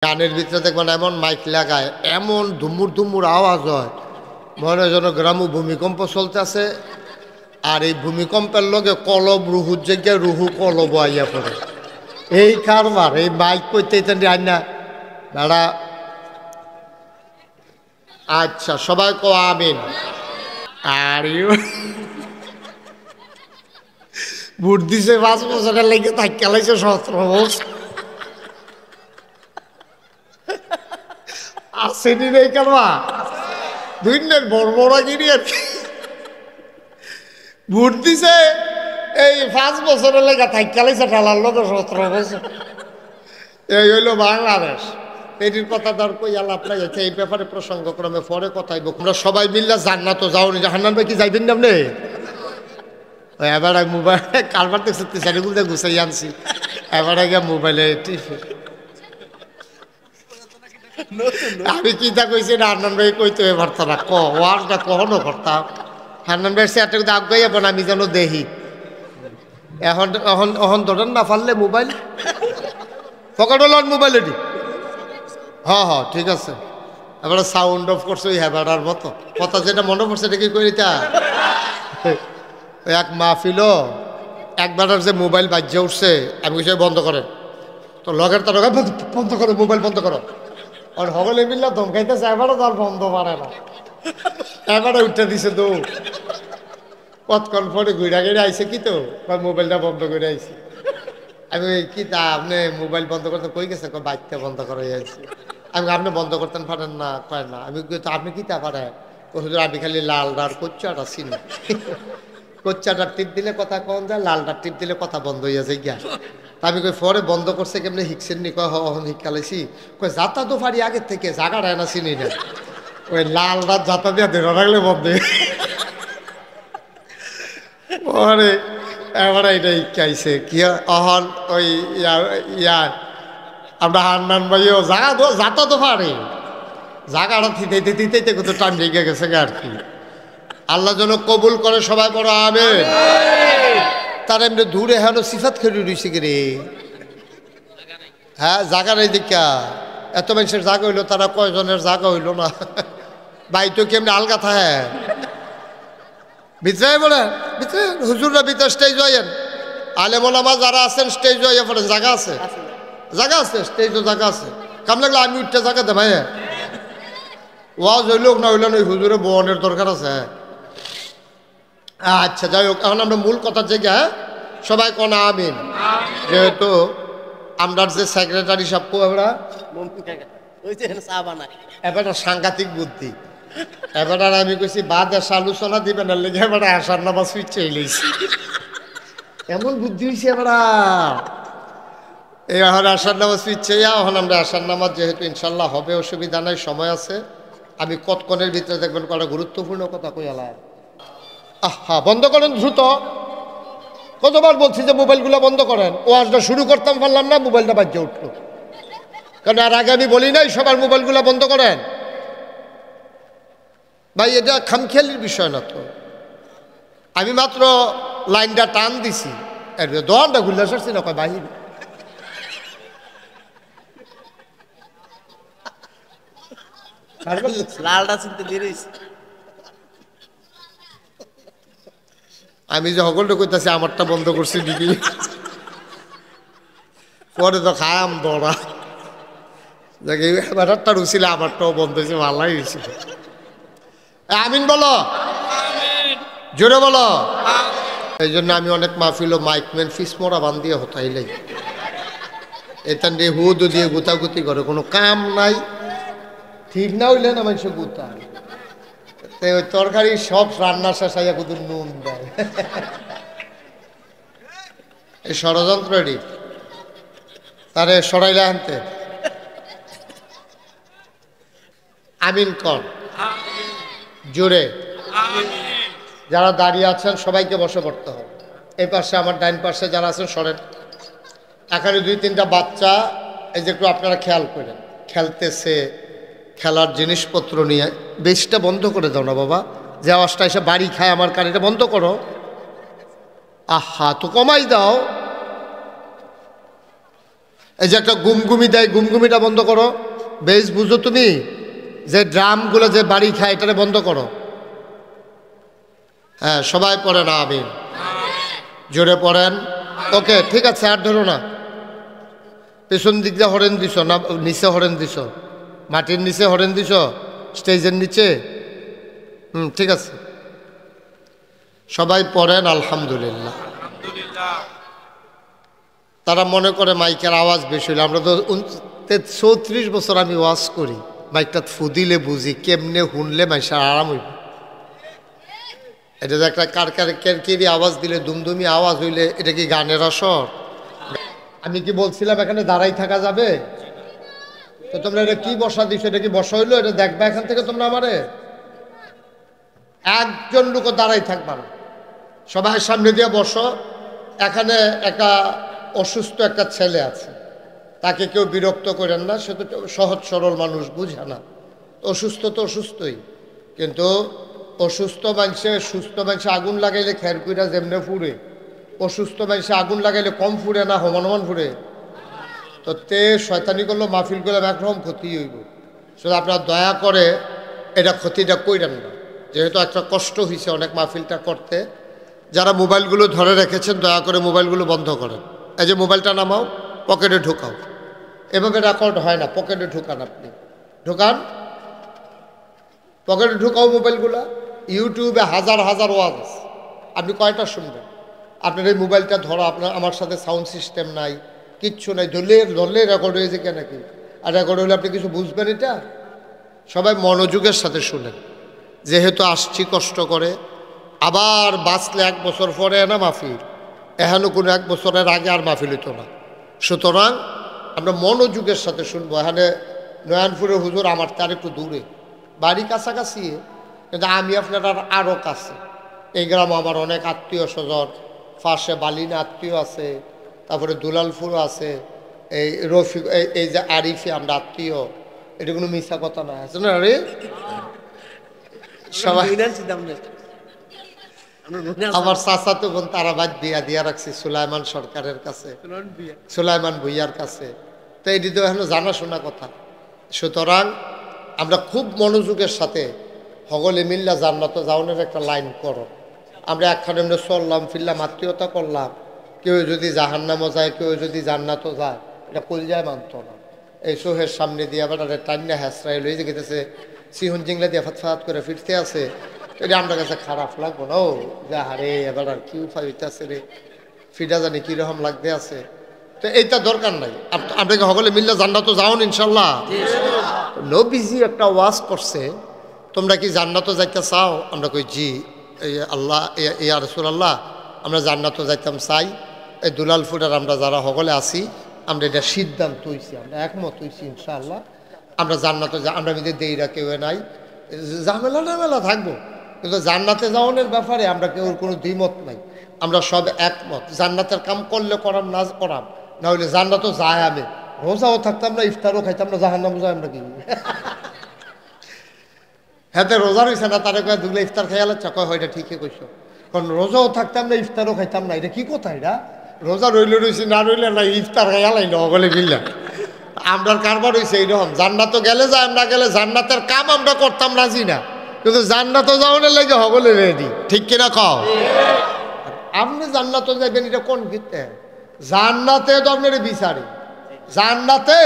গানের ভিতরে দেখবেন এমন মাইক লাগায়, এমন ধুমুর ধুমুর আওয়াজ হয়, মনে হয় যেন গ্রামে ভূমিকম্প চলতেছে। আর এই ভূমিকম্পের লগে কলব রুহুর জায়গায় রুহু কলব আইয়া পড়ে। এই কারবার, এই মাইক কইতে আই না দাঁড়া। আচ্ছা, সবাই কো আমিন। আর ভোট দিছে 5 বছরের লেগে তাই খেলাইছে 17 বছর। আসেনি নেই কারবা দুই দিনের বড় বড় গিরি আর কি। ভোট দিছে এই 5 বছরের লেগে তাই খেলাইছে ঠেলার লোক 17 বছর। এই হইল বাংলাদেশ। এটির কথা দর কই আলাপ নাই। এই ব্যাপারে প্রসঙ্গক্রমে পরে কথাইব। আমরা সবাই মিল্লা জান্নাত যাওনি, জাহান্নাম ভাই কি যাইবেন না আপনি? এবার মোবাইল কারবার দেখছি চারিগুলো গুছাই আনছি, এবার আগে মোবাইলে আমি কিতা কইছি না হান্নান ভাই কইতে পারতাম না, ওয়ার্ডটা কখনো করতাম। হান্নান ভাই সেটা কিন্তু আগাই যাবেন, আমি যেন দেখি। এখন এখন এখন ধরেন না পারলে মোবাইল পকেট হল মোবাইল এটি। হ্যাঁ হ্যাঁ ঠিক আছে। এবার সাউন্ড অফ করছে ওই হ্যাবাটার মতো কথা, যেটা মনে পড়ছে এটা কি করিতা। এক মাহফিল একবার যে মোবাইল বাজ্যে উঠছে, আমি কিছু বন্ধ করেন তো লগের তার বন্ধ করো, মোবাইল বন্ধ করো। আর হগলে মিল্লা ধমকাইতেছে, এবারও তার বন্ধ পারে না, এবারে উঠে দিছে তো। কতক্ষণ পরে ঘুরা ঘিরে আইসে কি তো মোবাইলটা বন্ধ করে আইসি। আমি কি তা আপনি মোবাইল বন্ধ করতে কই গেছে, বাইকটা বন্ধ করে আইসি। আমি আপনি বন্ধ করতেন পারেন না, কয় না। আমি আপনি কি তা পারেন? আমি খালি লাল ডার কোচ্চাটা চিনি, কোচ্চাটার টিপ দিলে কথা কন যায়, লালটার টিপ দিলে কথা বন্ধ হইয়া যায় গিয়া। আমি কই পরে বন্ধ করছে কেমনি হিকসেন নি? কয় হন হিকালাইছি। কয় যাতা তো পারি আগের থেকে, জাগাটা না চিনি না। ওই লাল রাত যাতা দিয়া ধরে রাখলে বন্ধ। পরে এবার এটা ইকাইছে কি অহন ওই ইয়ার আমরা হান্নান ভাইও যাতা তো পারে, জাগাটা থিতে থিতে কত টাইম লেগে গেছে আর কি। আল্লাহ যেন কবুল করে, সবাই বড় আমিন। তার এমনি দূরে হেন সিফাত খেলে রয়েছে কি রে? হ্যাঁ, জাগা নেই দেখা। এত মানুষের জাগা হইলো, তারা কয়জনের জাগা হইলো না? ভাই তো কি এমনি আলগা থাকে ভিতরে বলে ভিতরে হুজুররা ভিতরে স্টেজ হইয়েন, আলেম ওলামা যারা আছেন স্টেজ হইয়া পড়েন। জায়গা আছে, জায়গা আছে, স্টেজও জায়গা আছে। কাম লাগলে আমি উঠতে জায়গা দে ভাই। ওয়াজ হইল না হইল না, হুজুরে বনের দরকার আছে। আচ্ছা যাই হোক, এখন আমরা মূল কথার জায়গায় সবাই কোন আমিন। যেহেতু আমরা যে সেক্রেটারি সব আমরা এবার সাংঘাতিক বুদ্ধি। এবার আর আমি কইছি বাদ এসে আলোচনা দিবেন না লেগে এবার আসার নামাজ ফিরছে এলেছি। এমন বুদ্ধি হয়েছে এবার এই এখন আসার নামাজ ফিরছে। এখন আমরা আসার নামাজ যেহেতু ইনশাল্লাহ হবে, অসুবিধা নাই, সময় আছে। আমি কতক্ষণের ভিতরে দেখবেন কটা গুরুত্বপূর্ণ কথা কইয়ালাম। আহা, বন্ধ করেন দ্রুত। কতবার বলছি যে মোবাইলগুলো বন্ধ করেন, ওয়াজটা শুরু করতাম পারলাম না, মোবাইলটা বাজে উঠলো। কারণ আর আগে আমি বলি নাই সবার মোবাইলগুলো বন্ধ করেন। ভাই এটা খামখেয়ালির বিষয় না তো, আমি মাত্র লাইনটা টান দিছি, দোয়ানটা ঘুরলে আসছি না, কয় বাহির লালটা চিনতে দিয়েছি। আমি যে সকলটা কইতাছি আমারটা বন্ধ করছি দিদি, পরে তো খায়াম দৌড়া ব্যাটারটা রুছিল, আমারটাও বন্ধ হয়েছে, ভালাই হয়েছিল। আমিন বলো, জোরে বলো। এই জন্য আমি অনেক মাহফিল মাইকম্যান ফিসমোরা বান্ধিয়ে হতাইলাই, এখান দিয়ে হুদু দিয়ে গুতাগুতি করে, কোনো কাম নাই। ঠিক না হইলে না মানুষ গুতা ওই তরকারি সব রান্না শেষ হইয়া কুদু নুন দেয়। এই ষড়যন্ত্র এটি তারে সরাইলে আনতে। আমিন কর জোরে। যারা দাঁড়িয়ে আছেন সবাইকে বসে পড়তে হবে। এই পাশে আমার ডাইন পাশে যারা আছেন সরেন। এখানে 2-3টা বাচ্চা, এই যে একটু আপনারা খেয়াল করেন, খেলতেছে, খেলার জিনিসপত্র নিয়ে। বেশটা বন্ধ করে দাও না বাবা, যে আওয়াজটা এসে বাড়ি খায় আমার কানে, এটা বন্ধ করো। আহা, তো কমাই দাও। এই যে একটা গুমগুমি দেয়, গুমগুমিটা বন্ধ করো। বেশ বুঝো তুমি, যে ড্রামগুলো যে বাড়ি খায় এটারে বন্ধ করো। হ্যাঁ, সবাই পড়েন আমিন, জোরে পড়েন। ওকে, ঠিক আছে, আর ধরো না। পেছন দিক দিয়ে হরেন দিছ না নিচে হরেন দিছ? মাটির নিচে হরেন দিছ, স্টেজের নিচে? ঠিক আছে, সবাই পড়েন আলহামদুলিল্লাহ। তারা মনে করে মাইকের আওয়াজ বেশি হইলে, আমরা তো 34 বছর আমি ওয়াজ করি, মাইকটা ফুদিলে বুঝি কেমনে শুনলে মাইসা আরাম হইব। এটা যে একটা কেরকেরি আওয়াজ দিলে, দুমদুমি আওয়াজ হইলে, এটা কি গানের আসর? আমি কি বলছিলাম এখানে দাঁড়াই থাকা যাবে? তো তোমরা এটা কি বসা দিছো? এটা কি বসা হইলো? এটা দেখবা এখান থেকে তোমরা আমারে? একজন লোক দাঁড়াই থাকবা না, সবাই সামনে দিয়ে বসো। এখানে একটা অসুস্থ একটা ছেলে আছে, তাকে কেউ বিরক্ত করেন না, সে তো সহজ সরল মানুষ, বুঝে না। অসুস্থ তো অসুস্থই, কিন্তু অসুস্থ মানুষে, সুস্থ মানুষে আগুন লাগাইলে খেরকুইরা যেমনে ফুরে, অসুস্থ মানুষে আগুন লাগাইলে কম ফুরে না, হমান হমান ফুরে। তো তে শয়তানি করলো, মাহফিল করলাম, একরকম ক্ষতি হইব। শুধু আপনারা দয়া করে এটা ক্ষতিটা কইরেন না, যেহেতু একটা কষ্ট হয়েছে অনেক মাহফিলটা করতে। যারা মোবাইলগুলো ধরে রেখেছেন, দয়া করে মোবাইলগুলো বন্ধ করেন। এই যে মোবাইলটা নামাও, পকেটে ঢোকাও। এভাবে রেকর্ড হয় না, পকেটে ঢোকান, আপনি ঢোকান, পকেটে ঢোকাও মোবাইলগুলা। ইউটিউবে হাজার হাজার ওয়াজ আছে, আপনি কয়টা শুনবেন? আপনার এই মোবাইলটা ধরো, আপনার আমার সাথে সাউন্ড সিস্টেম নাই, কিচ্ছু নাই, ধরলে রেকর্ড হয়েছে কেন কি? আর রেকর্ড হলে আপনি কিছু বুঝবেন? এটা সবাই মনোযোগের সাথে শুনেন, যেহেতু আসছি কষ্ট করে। আবার বাঁচলে 1 বছর পরে না মাহফিল, এখানে কোনো 1 বছরের আগে আর মাহফিল হইতো না। সুতরাং আমরা মনোযোগের সাথে শুনবো। এখানে নয়নপুরের হুজুর আমার তার একটু দূরে, বাড়ি কাছাকাছি, কিন্তু আমি আপনার আরও কাছে। এই গ্রামে আমার অনেক আত্মীয় স্বজন, পাশে বালিনা আত্মীয় আছে, তারপরে দুলালপুর আছে, এই রফিক, এই যে আরিফে আমরা আত্মীয়, এটা কোনো মিথ্যা কথা না, আছে না রে? সবাই আমার চাচা তো বোন তারাবাদ বিয়া দিয়া রাখছি সুলাইমান সরকারের কাছে, সুলাইমান ভুইয়ার কাছে। তো এটি তো এখন জানাশোনা কথা। সুতরাং আমরা খুব মনোযোগের সাথে হগলে মিল্লা জান্নাত যাওনের একটা লাইন করো। আমরা একখানে এমনি চললাম ফিরলাম, আত্মীয়তা করলাম, কেউ যদি জাহান্নামও যায়, কেউ যদি জান্নাতও যায়, এটা কলজায় মানত না। এই সোহের সামনে দিয়ে আবার টান্না হ্যাসরাই লই যে গেতেছে, সিহন জিংলা দিয়ে ফাত করে ফিরতে আছে, এটা আমার কাছে খারাপ লাগবো না। ও যে হারে এবার আর কি উপায় হইতেছে রে, ফিটা জানি কীরকম লাগতে আছে। তো এইটা দরকার নাই, আপনাকে সকলে মিললে জান্নাতও যাও ইনশাল্লাহ। নবীজি একটা ওয়াজ করছে, তোমরা কি জান্নাতও যাইতে চাও? আমরা কই জি আল্লাহ, ইয়া রাসূলুল্লাহ, আমরা জান্নাতও যাইতাম চাই। এই দুলালপুরের আমরা যারা সকলে আছি, আমরা এটা সিদ্ধান্ত হইছি, আমরা একমত হইছি ইনশাআল্লাহ, আমরা জান্নাতে আমরা মিলে দেইরা কেউ নাই, ঝামেলা থাকবো, কিন্তু জান্নাতে যাওয়ানোর ব্যাপারে আমরা কেউ কোনো দ্বিমত নাই, আমরা সব একমত। জান্নাতের কাম করলে করাম, না করাম, না হইলে জান্নাতও যায়। আমি রোজাও থাকতাম না, ইফতারও খাইতাম না, জাহান্নামও যায় আমরা কি? হ্যাঁ, রোজা রয়েছে না, তারা কয়ে দুগুলো ইফতার খাইয়ালে চকয় হয়, এটা ঠিকই কইছো। কারণ রোজাও থাকতাম না, ইফতারও খাইতাম না, এটা কি কথা? এটা রোজা রইলে রয়েছে, না রইলে না, ইফতার খাইয়ালাই না বলে বিল্লা। আমরার কারবার হয়েছে এইরকম, জান্নাতও গেলে যায়, আমরা গেলে জান্নাতের কাম আমরা করতাম রাজি না, কিন্তু জান্নাতও যাওয়ানোর লাগে হগলে রেডি, ঠিক কিনা কও? আপনি জান্নাতও যাবেন, এটা কোন গীতে? জান্নাতে তো আপনার বিচারে, জান্নাতে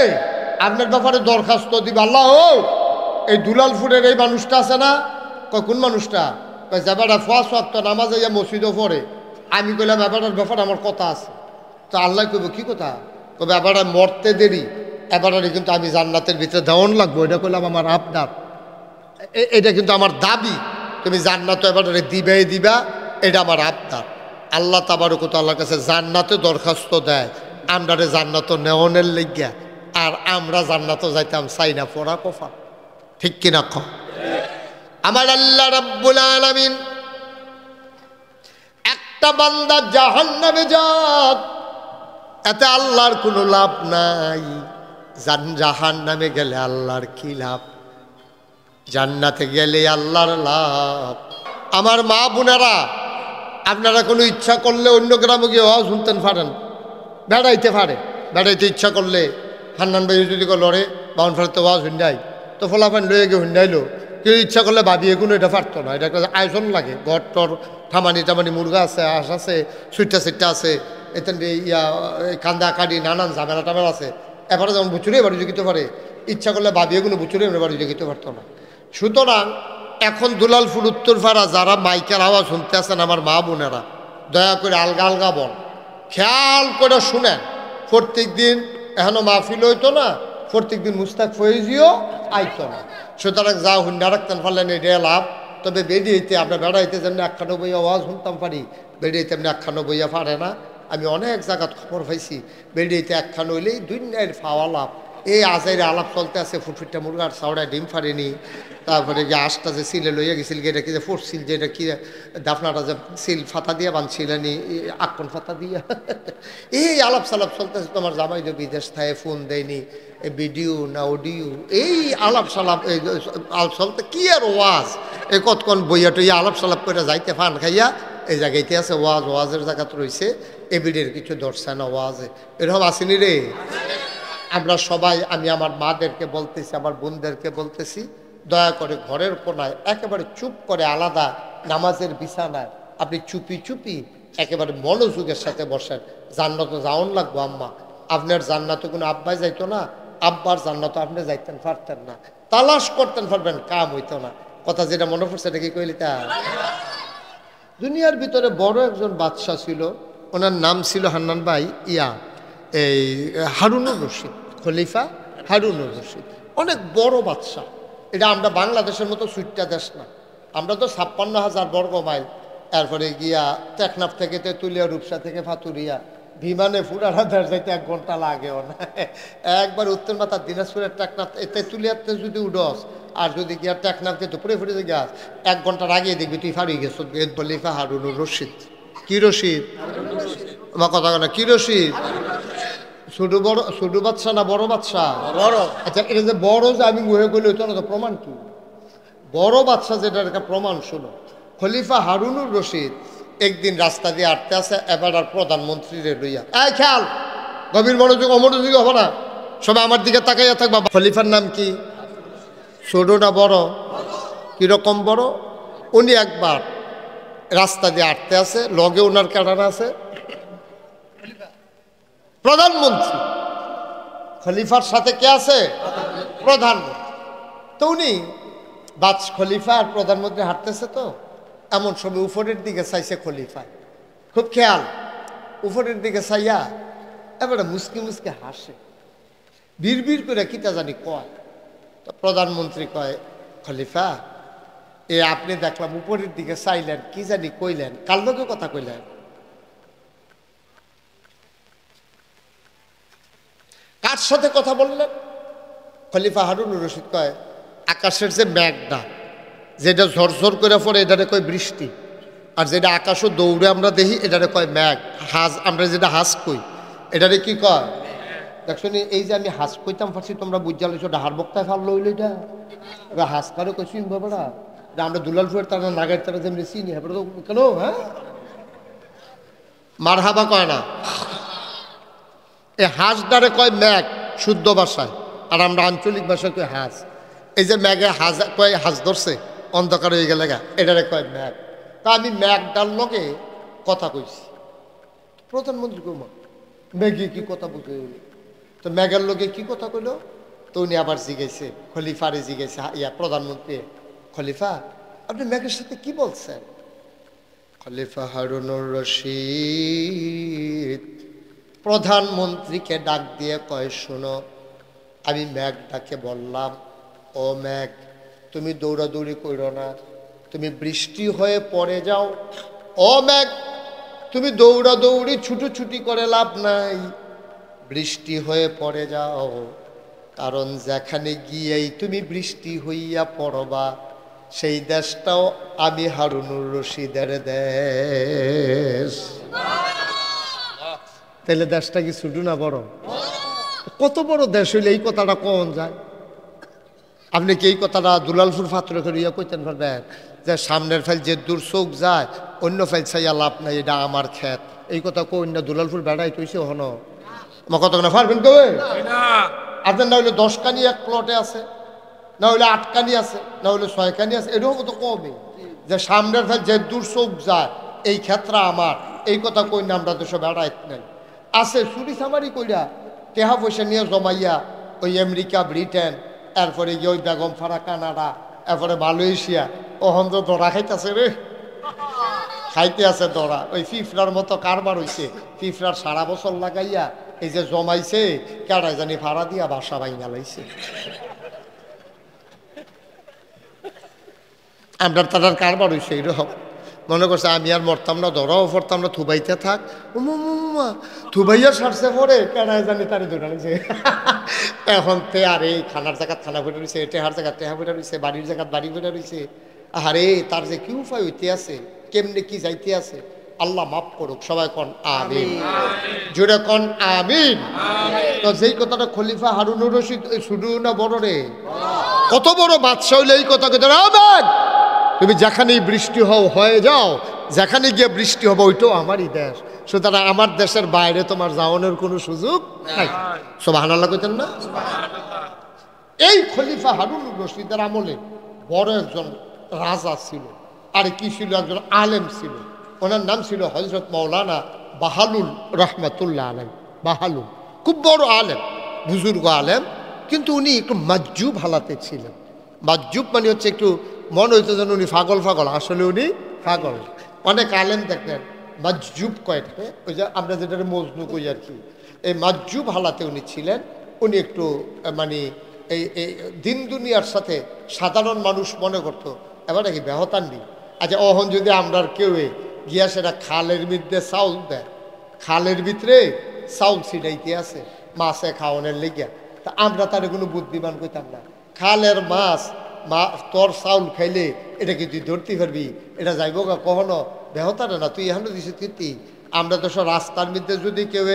আপনার ব্যাপারে দরখাস্ত দিবে আল্লাহ। ও এই দুলালপুরের এই মানুষটা আছে না, কোন মানুষটা? ব্যাপারটা ফাঁস ওয়াক্ত নামাজ ইয়া মসজিদও পড়ে। আমি কইলাম ব্যাপারটার ব্যাপারে আমার কথা আছে। তো আল্লাহ কইব কি কথা? তবে ব্যাপারটা মরতে দেরি, এবারে কিন্তু আমি জান্নাতের ভিতরে দেওয়ান লাগবো, এটা কইলাম আমার আপনার, এটা কিন্তু আমার দাবি, তুমি জান্নাত এবারে দিবা, এটা আমার আপনার। আল্লাহ তাবারক ওয়া তাআলার কাছে জান্নাতে দরখাস্ত দেয়, আমরা জান্নাত নেওয়ানের লেগিয়া, আর আমরা জান্নাত যাইতাম চাই না, পড়া কফা, ঠিক কিনা ক? আমার আল্লাহ রাব্বুল আলামিন একটা বান্দা জাহান্নামে যাক, এতে আল্লাহর কোনো লাভ নাই। জাহান্নামে গেলে আল্লাহর কি লাভ? জান্নাতে গেলে আল্লাহর লাভ। আমার মা বোনেরা, আপনারা কোনো ইচ্ছা করলে অন্য গ্রামে গিয়ে শুনতেন পারেন, বেড়াইতে পারে, বেড়াইতে ইচ্ছা করলে হান্নান ভাই যদি লড়ে বাউন ফেরতে ওয়াজ হুন্ডাই তো ফলাফান লয়ে গিয়ে হুন্ডাইলো কেউ ইচ্ছা করলে ভাবি এগুলো এটা পারতো না, এটা একটা আয়োজন লাগে। ঘর টর ঠামানি টামানি মুরগা আছে, হাঁস আছে, সুইটটা সিটটা আছে, এতেন ইয়া কান্দা কাটি নানান ঝামেলা টামেলা আছে। এবারে যেমন বুচুরে বাড়ি জুগিতে পারে, ইচ্ছা করলে ভাবি এগুলো বুচুরে বাড়ি জুগিতে পারতো না। সুতরাং এখন দুলালপুর উত্তরপাড়া যারা মাইকের আওয়াজ শুনতে আসেন আমার মা বোনেরা, দয়া করে আলগা আলগা বল, খেয়াল করে শুনেন। প্রত্যেক দিন এখনো মাহফিল হইতো না, প্রত্যেক দিন মুস্তাক ফয়েজিও আইতো না। সুতরাং যা হুন্ডা রাখতেন পারলেন এটা লাভ। তবে বেরিয়েতে আমরা বেড়াইতে যেমনি একখানো বইয়া আওয়াজ শুনতাম পারি, বেরিয়েতে এমনি একখানো বইয়া পারে না। আমি অনেক জায়গাত খবর পাইছি বেরিয়েতে একখানো হইলেই দুনিয়ার ফাওয়া লাভ। এই আজাইরে আলাপ চলতে আছে, ফুটফুটটা মুরগার চাউড়ায় ডিম ফারেনি, তারপরে যে আশটা যে সিলে লইয়া গেছিল এটা কি যে ফোরছিল, যে এটা কি দাফনাটা যে সিল ফাতা দিয়া বানছিলেনি আকন ফাতা দিয়া এই আলাপ সালাপ চলতেছে। তোমার জামাই যে বিদেশ থাকে ফোন দেয়নি, ভিডিও না অডিও, এই আলাপ সালাপ আলাপ চলতে কি আর ওয়াজ এই কতক্ষণ বইয়া টইয়া আলাপ সালাপ করে যাইতে ফান খাইয়া এই জায়গাইতে আছে ওয়াজ, ওয়াজের জায়গাত রয়েছে এবিডের কিছু ধরছে না ওয়াজে, এরকম আসেনি রে। আমরা সবাই, আমি আমার মাদেরকে বলতেছি, আমার বোনদেরকে বলতেছি, দয়া করে ঘরের কোনায় একেবারে চুপ করে আলাদা নামাজের বিছানায় আপনি চুপি চুপি একেবারে মনোযোগের সাথে বসেন। জান্নাতে যাওন লাগবো আম্মা, আপনার জান্নাতে কোনো আব্বাই যাইতো না, আব্বার জান্নাতে আপনি যাইতেন পারতেন না, তালাশ করতেন পারবেন, কাম হইতো না। কথা যেটা মনে পড়ছে এটা কি কইলি তা? দুনিয়ার ভিতরে বড় একজন বাদশাহ ছিল, ওনার নাম ছিল হান্নান ভাই এই হারুনুর রশিদ, খলিফা হারুনুর রশিদ। অনেক বড় বাদশাহ। এটা আমরা বাংলাদেশের মতো সুইটটা দেশ না, আমরা তো 56,000 বর্গ মাইল, এরপরে গিয়া টেকনাফ থেকে তেঁতুলিয়া, রূপসা থেকে ফাতুরিয়া, বিমানে ফুরানা দেশ যাইতে 1 ঘন্টা লাগেও না। একবার উত্তর মাথার দিনাজপুরের টেকনাফ তেঁতুলিয়াতে যদি উডস আর যদি গিয়া টেকনাফকে দুপুরে ফুটে গিয়াস 1 ঘন্টার আগে দেখবি তুই ফারিয়ে গেছ। খলিফা হারুনুর রশিদ। কি রশিদ? আমার কথা না, কি রশিদ? ছোট বাচ্চা না বড় বাচ্চা? বড়। আচ্ছা, এটা যে বড় যে আমি মুহে করলে হইতো না, তো প্রমাণ কি? বড় বাচ্চা যেটার একটা প্রমাণ শুনো। খলিফা হারুনুর রশিদ একদিন রাস্তা দিয়ে আটতে আছে, এবার আর প্রধানমন্ত্রীরে লইয়া, এই খেয়াল, গভীর মনোযোগ অমনোযোগী হবে না, সবাই আমার দিকে তাকাইয়া থাকবা। খলিফার নাম কি? ছোট না বড়? কিরকম বড়? উনি একবার রাস্তা দিয়ে আটতে আছে, লগে ওনার কাটারা আছে প্রধানমন্ত্রী, খলিফার সাথে কে আছে? প্রধানমন্ত্রী। তো উনি খলিফা আর প্রধানমন্ত্রী হাঁটতেছে, তো এমন সময় উপরের দিকে চাইছে খলিফা, খুব খেয়াল, উপরের দিকে চাইয়া এবারে মুসকি মুসকি হাসে, বিড় করে কিতা জানি কয়। তো প্রধানমন্ত্রী কয়, খলিফা আপনি দেখলাম উপরের দিকে চাইলেন, কি জানি কইলেন, কার লোকে কথা কইলেন? কার সাথে কথা বললেন? খলিফা হারুনুর রশিদ কয়, আকাশের যে মেঘটা যেটা ঝরঝর করে পড়ে এটারে কয় বৃষ্টি, আর যেটা আকাশও দৌড়ে আমরা দেখি এটারে কয় মেঘ। হাজ, আমরা যেটা হাঁস কই এটারে কি কয়? দেখছো নি, এই যে আমি হাঁস কইতাম পারছি, তোমরা বুঝা লইছো ডাহার বক্তায় ফাল লইল, এটা এবার হাঁস কারো কইছি বাবারা, আমরা দুলালপুরের তারা নাগের তারা যেমনি চিনি, হ্যাঁ কেন? হ্যাঁ, মার হাবা কয় না, এই হাঁস দ্বারে কয় মেঘ শুদ্ধ ভাষায়, আর আমরা আঞ্চলিক ভাষায় কই হাঁস। এই যে মেঘে হাঁস কয়, হাঁস ধরছে অন্ধকার হয়ে গেলে গা, এটারে কয় মেঘ। তা আমি মেঘটার লগে কথা কইছি। প্রধানমন্ত্রী কইমা মেঘে কি কথা বুঝে, তো মেঘের লগে কি কথা কইল? তো উনি আবার জিজ্ঞাসে, খলিফারে জিজ্ঞাসে, প্রধানমন্ত্রী, খলিফা আপনি মেঘের সাথে কি বলছেন? খলিফা হারুনুর রশিদ প্রধানমন্ত্রীকে ডাক দিয়ে কয়, শোনো, আমি মেঘটাকে বললাম, ও মেঘ তুমি দৌড়াদৌড়ি করো না, তুমি বৃষ্টি হয়ে পড়ে যাও। ও মেঘ তুমি দৌড়াদৌড়ি ছুটোছুটি করে লাভ নাই, বৃষ্টি হয়ে পড়ে যাও, কারণ যেখানে গিয়েই তুমি বৃষ্টি হইয়া পড়বা সেই দেশটাও আমি হারুনুর রশিদের দেশ। তাহলে দেশটা কি ছোট না বড়? কত বড় দেশ হইলে এই কথাটা কোন যায়? আপনি কি এই কথাটা দুলালপুর ফাতরে করিয়া কইতেন পারবেন যে সামনের ফেল যে দূর চোখ যায় অন্য ফেল চাইয়া লাভ নাই, এটা আমার ক্ষেত? এই কথা কই না দুলালপুর বেড়াই কইছে হন? আমার কতক্ষণ পারবেন কেউ? আপনার না হইলে 10 কানি এক প্লটে আছে, না হইলে 8 কানি আছে, না হইলে 6 কানি আছে, এরকম তো কমে যে সামনের ফের যে দূর চোখ যায় এই ক্ষেত্রে আমার এই কথা কই না। আমরা তো সব বেড়াইত নাই আছে চুরি চামারি কইরা টেহা পয়সা নিয়ে জমাইয়া ওই আমেরিকা ব্রিটেন এরপরে গিয়ে ওই বেগম ফারা কানাডা এরপরে মালয়েশিয়া ওহন তো দরা খাইতেছে রে, খাইতে আছে দরা। ওই ফিফরার মতো কারবার হইছে, ফিফরার সারা বছর লাগাইয়া এই যে জমাইছে কেডাই জানি ভাড়া দিয়া বাসা ভাঙা লাইছে। আমরা তার কারবার হইছে এইরকম মনে করছে আমি আর মরতাম না, ধরাও পড়তাম না, থুবাইতে থাক থুবাইয়া সারছে পরে কেডাই জানি তারি ধরে নিছে। এখন তে আর এই খানার জায়গা খানা ফেটে রয়েছে, টেহার জায়গা টেহা ফেটে রয়েছে, বাড়ির জায়গা বাড়ি ফেটে রয়েছে। আরে তার যে কি উপায় হইতে আছে, কেমনে কি যাইতে আছে, আল্লাহ মাফ করুক। সবাই কন আমিন, জোরে কন আমিন। তো যেই কথাটা খলিফা হারুনুর রশিদ শুধু না বড় রে, কত বড় বাদশা হইলে এই কথা কথা তুমি যেখানেই বৃষ্টি হও হয়ে যাও, যেখানে গিয়ে বৃষ্টি হবে ওইটাও আমারই দেশ, সুতরাং আমার দেশের বাইরে তোমার যাওয়ানোর কোনো সুযোগ নাই। সুবহানাল্লাহ কইতেন না? এই খলিফা হারুনুর রশিদের আমলে বড় একজন রাজা ছিল, আর কি ছিল, একজন আলেম ছিল। ওনার নাম ছিল হযরত মাওলানা বাহালুল রহমাতুল্লাহ আলাইহি। বাহালুল খুব বড় আলেম, বুজুর্গ আলেম, কিন্তু উনি একটু মাজজুব হালাতে ছিলেন। মাজজুব মানে হচ্ছে একটু মনে হইতো যেন উনি পাগল পাগল, আসলে উনি পাগল। অনেক আলেম দেখলেন মাজজুব কয়েকটা, ওই যে আমরা যেটা মজনু কই আর কি, এই মাজজুব হালাতে উনি ছিলেন। উনি একটু মানে এই দিন দুনিয়ার সাথে সাধারণ মানুষ মনে করতো এবার নাকি বেহতান্ডি। আচ্ছা অহন যদি আমরা কেউ গিয়া সেটা খালের মধ্যে চাউল দেয়, খালের ভিতরে চাউল ছিটাইতে আছে মাছে খাওয়ানোর লেগিয়া, তা আমরা তার কোনো বুদ্ধিমান কইতাম না, খালের মাছ তোর চাউল খাইলে এটা কি তুই ধরতে পারবি, এটা যাইব গা কখনো বেহতারে না, তুই এখনো দিছে তৃতি। আমরা তো সব রাস্তার মধ্যে যদি কেউ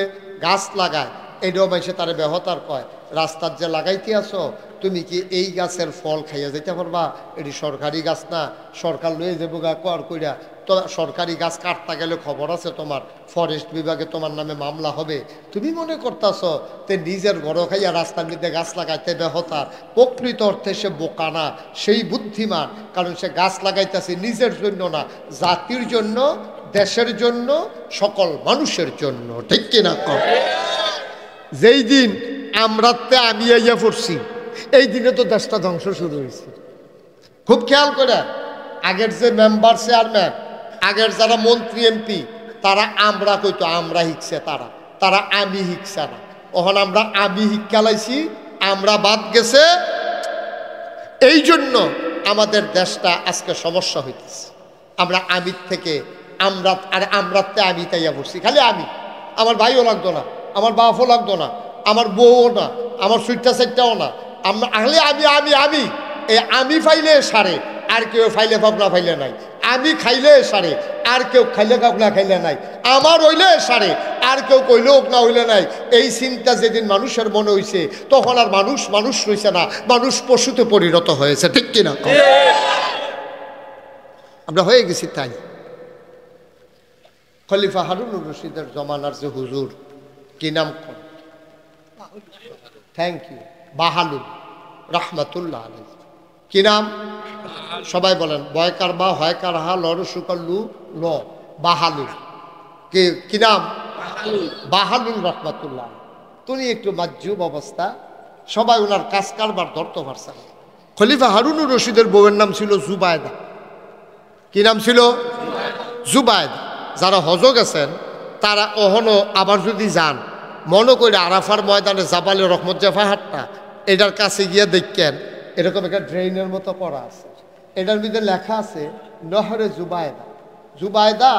গাছ লাগায় এটাও মাইসে তারে বেহতার কয়, রাস্তার যে লাগাইতে আসো তুমি কি এই গাছের ফল খাইয়া যেতে পারবা, এটি সরকারি গাছ না, সরকার লয়ে যাবো গা কর কইরা, তো সরকারি গাছ কাটতে গেলে খবর আছে তোমার, ফরেস্ট বিভাগে তোমার নামে মামলা হবে। তুমি মনে করতেছ তে নিজের ঘর খাইয়া রাস্তার মধ্যে গাছ লাগাইতে বেহতার, প্রকৃত অর্থে সে বোকা না, সেই বুদ্ধিমান, কারণ সে গাছ লাগাইতেছে নিজের জন্য না, জাতির জন্য, দেশের জন্য, সকল মানুষের জন্য। ঠিক কিনা কর? যেই দিন আমরাতে আমি আইয়া পড়ছি এই দিনে তো দেশটা ধ্বংস শুরু হয়েছে। খুব খেয়াল করে, আগের যে মেম্বার চেয়ারম্যান, আগের যারা মন্ত্রী এমপি, তারা আমরা কইতো আমরা হিকছে, তারা আমি হিকছে না। ওখানে আমরা আমি হিকালাইছি, আমরা বাদ গেছে, এই জন্য আমাদের দেশটা আজকে সমস্যা হইতেছে। আমরা আমির থেকে আমরা, আর আমরাতে আমি তাইয়া পড়ছি, খালি আমি, আমার ভাইও লাগতো না, আমার বাপও লাগতো না, আমার বউও না, আমার সুইটটা সাইটটাও না, আমরা আহলে আমি আমি আমি এই আমি ফাইলে সারে, আর কেউ ফাইলে ভাব না ফাইলে নাই, আমি খাইলে সারে, আর কেউ খাইলে কাউক না খাইলে নাই, আমার হইলে সারে, আর কেউ কইলে হোক না হইলে নাই। এই চিন্তা যেদিন মানুষের মনে হইছে তখন আর মানুষ মানুষ রইছে না, মানুষ পশুতে পরিণত হয়েছে। ঠিক কিনা? আমরা হয়ে গেছি তাই। খলিফা হারুনুর রশিদের জমানার যে হুজুর, কি নাম? থ্যাংক ইউ, বাহালুল রহমাতুল্লাহ আলাইহি। কি নাম? সবাই বলেন, বয়কার বা হয়কার হা লড় সুকার লু ল, বাহালুল। কি নাম? বাহালুল রহমাতুল্লাহ। তুমি একটু মাজজুব অবস্থা, সবাই ওনার কাজ কারবার ধরতে পারছে। খলিফা হারুনুর রশিদের বউয়ের নাম ছিল জুবায়দা। কি নাম ছিল? জুবায়দা। যারা হজ গেছেন তারা অহনো আবার যদি যান, মনে করে আরাফার ময়দানে জাবালে রহমত যে পাহাড়টা, এটার কাছে গিয়ে দেখেন এরকম একটা ড্রেইনের মতো করা আছে, এটার মধ্যে লেখা আছে নহরে জুবায়দা। জুবায়দা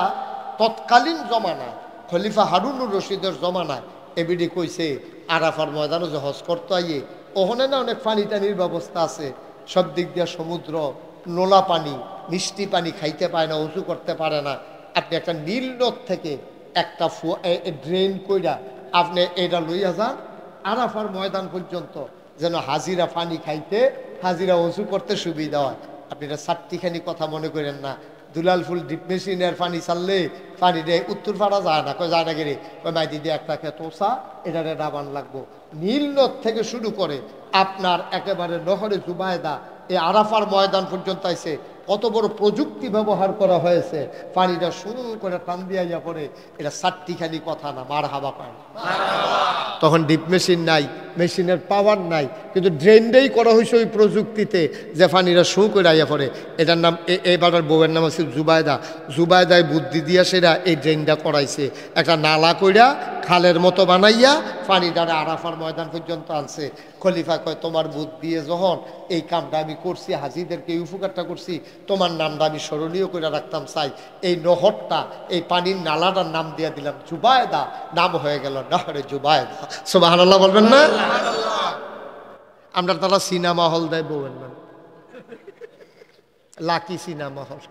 তৎকালীন জমানায় খলিফা হারুনুর রশিদের জমানায় এবিডি কইছে আরাফার ময়দানে যে হজ করতে আইয়ে ওখানে না অনেক পানি টানির ব্যবস্থা আছে, সব দিক দিয়ে সমুদ্র, নোলা পানি, মিষ্টি পানি খাইতে পায় না, উঁচু করতে পারে না। আপনি একটা নীল নদ থেকে একটা ড্রেন কইরা আপনি এটা লইয়া যান আরাফার ময়দান পর্যন্ত, যেন হাজিরা পানি খাইতে, হাজিরা উঁচু করতে সুবিধা হয়। আপনি এটা চারটিখানি কথা মনে করেন না, দুলালপুর ডিপ মেশিনের পানি ছাড়লে পানি দিয়ে উত্তর পাড়া যায় না, কয় যায় না গেলে কয় মাই দিদি একটা খেতোসা এটারে ডাবান লাগবো। নীল নদ থেকে শুরু করে আপনার একেবারে নহরে জুবায়দা এই আরাফার ময়দান পর্যন্ত আইছে, কত বড় প্রযুক্তি ব্যবহার করা হয়েছে, পানিটা শুরু করে টান দিয়া পড়ে। এটা চারটিখানি কথা না, মার হাবা পায়। তখন ডিপ মেশিন নাই, মেশিনের পাওয়ার নাই, কিন্তু ড্রেনটাই করা হয়েছে ওই প্রযুক্তিতে যে পানিটা শু করে আইয়া পড়ে। এটার নাম এইবার বউয়ের নাম আছে জুবায়দা। জুবায়দায় বুদ্ধি দিয়া সেরা এই ড্রেনটা করাইছে, একটা নালা কইরা খালের মতো বানাইয়া পানিটারে আরাফার ময়দান পর্যন্ত আনছে। খলিফা কয় তোমার বুদ্ধি দিয়ে যখন এই কামটা আমি করছি, হাজিদেরকে এই উপকারটা করছি, তোমার নামটা আমি স্মরণীয় করে রাখতাম চাই। এই নহরটা, এই পানির নালাটার নাম দিয়ে দিলাম জুবায়দা, নাম হয়ে গেল নহরে জুবায়দা। সুবহানাল্লাহ বলবেন না? আমরা তারা সিনেমা হল দেয় বউয়ের নাম, লাকি সিনেমা হল।